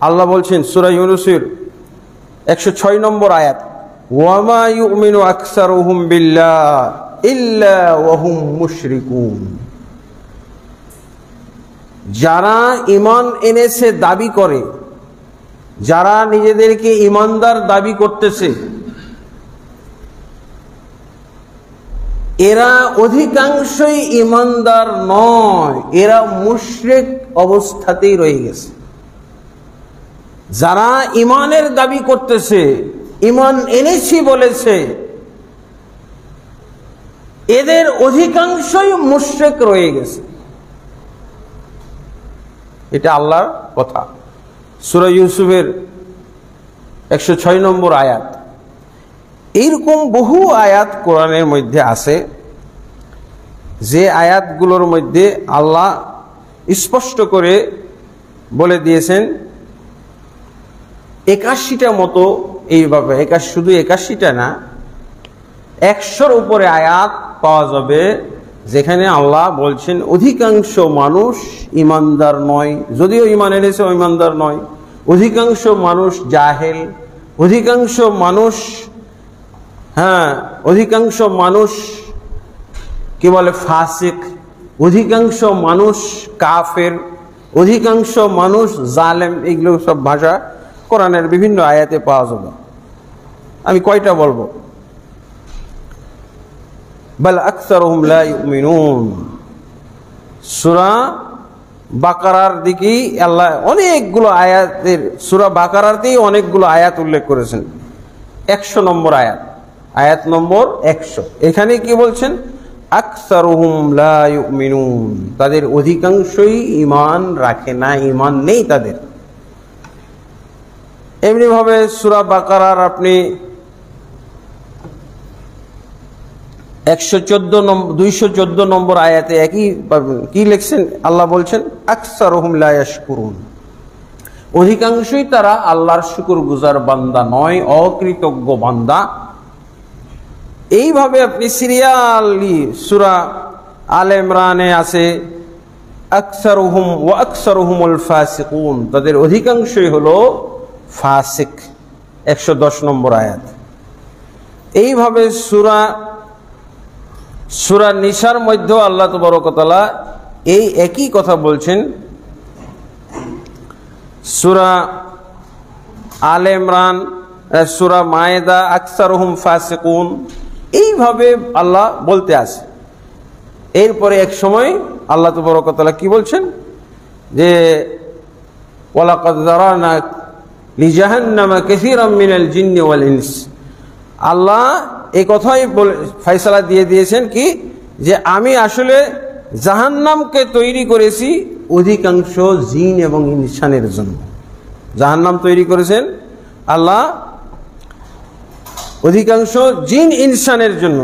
আল্লাহ বলছেন সূরা ইউনূসের 106 নম্বর আয়াত, ওয়ামা ইউমিনু আকসারুহুম বিল্লাহি ইল্লা ওয়া হুম মুশরিকুন। যারা ঈমান এনেছে দাবি করে, যারা নিজেদেরকে ঈমানদার দাবি করতেছে, এরা অধিকাংশই ঈমানদার নয়, এরা মুশরিক অবস্থাতেই রয়ে গেছে। যারা ঈমানের দাবি করতেছে, ঈমান এনেছি বলেছে, এদের অধিকাংশই মুশরিক রয়ে গেছে। এটা আল্লাহর কথা, সূরা ইউসুফের 106 নম্বর আয়াত। এইরকম বহু আয়াত কোরআনের মধ্যে আছে, যে আয়াতগুলোর মধ্যে আল্লাহ স্পষ্ট করে বলে দিয়েছেন 81টা মতো এইভাবে, শুধু 81টা না, 100-র উপরে আয়াত পাওয়া যাবে যেখানে আল্লাহ বলছেন অধিকাংশ মানুষ ঈমানদার নয়, যদিও ঈমান এনেছে ঈমানদার নয়। অধিকাংশ মানুষ জাহেল, অধিকাংশ মানুষ অধিকাংশ মানুষ কি বলে ফাসিক, অধিকাংশ মানুষ কাফের, অধিকাংশ মানুষ জালেম। এগুলো সব ভাষা কোরআনের বিভিন্ন আয়াতে পাওয়া যাবে। আমি কয়টা বলবো? বাল আকসারুহুম লা ইউমিনুন। সূরা বাকারার দিকেই আল্লাহ অনেকগুলো আয়াতের, সূরা বাকারাতেই অনেকগুলো আয়াত উল্লেখ করেছেন। 100 নম্বর আয়াত, আয়াত নম্বর 100। এখানে কি বলছেন? আকসারুহুম লা ইউমিনুন, তাদের অধিকাংশই ঈমান রাখে না, ঈমান নেই তাদের। এমনি ভাবে সূরা বাকারার আপনি 214 নম্বর আয়াতে একই পাবেন। কি লিখছেন? আল্লাহ বলছেন আকসারুহুম লা ইয়াশকুরুন, অধিকাংশই তারা আল্লাহর শুকরগুজার বান্দা নয়, অকৃতজ্ঞ বান্দা। এইভাবে আপনি সিরিয়ালি সূরা আলে ইমরানে আছে আকসারুহুম ওয়া আকসারুহুমুল ফাসিকুন, তাদের অধিকাংশই হলো ফাসিক, 110 নম্বর আয়াত। এইভাবে সূরা নিসার মধ্যেও আল্লাহ তাবারক ওয়া তাআলা এই একই কথা বলছেন। সূরা আলে ইমরান, সূরা মায়েদা আকসারুহুম ফাসিকুন, এইভাবে আল্লাহ বলতে আছে। এরপরে এক সময় আল্লাহ তাবারক ওয়া তাআলা কি বলছেন যে ওয়ালাকাদ যারানা লিজাহান্নামা কাসীরাম মিনাল জিন্নি ওয়াল ইনস। আল্লাহ এই কথাই ফয়সালা দিয়ে দিয়েছেন কি, যে আমি আসলে জাহান্নামকে তৈরি করেছি অধিকাংশ জিন এবং ইনসানের জন্য। জাহান্নাম তৈরি করেছেন আল্লাহ অধিকাংশ জিন ইনসানের জন্য।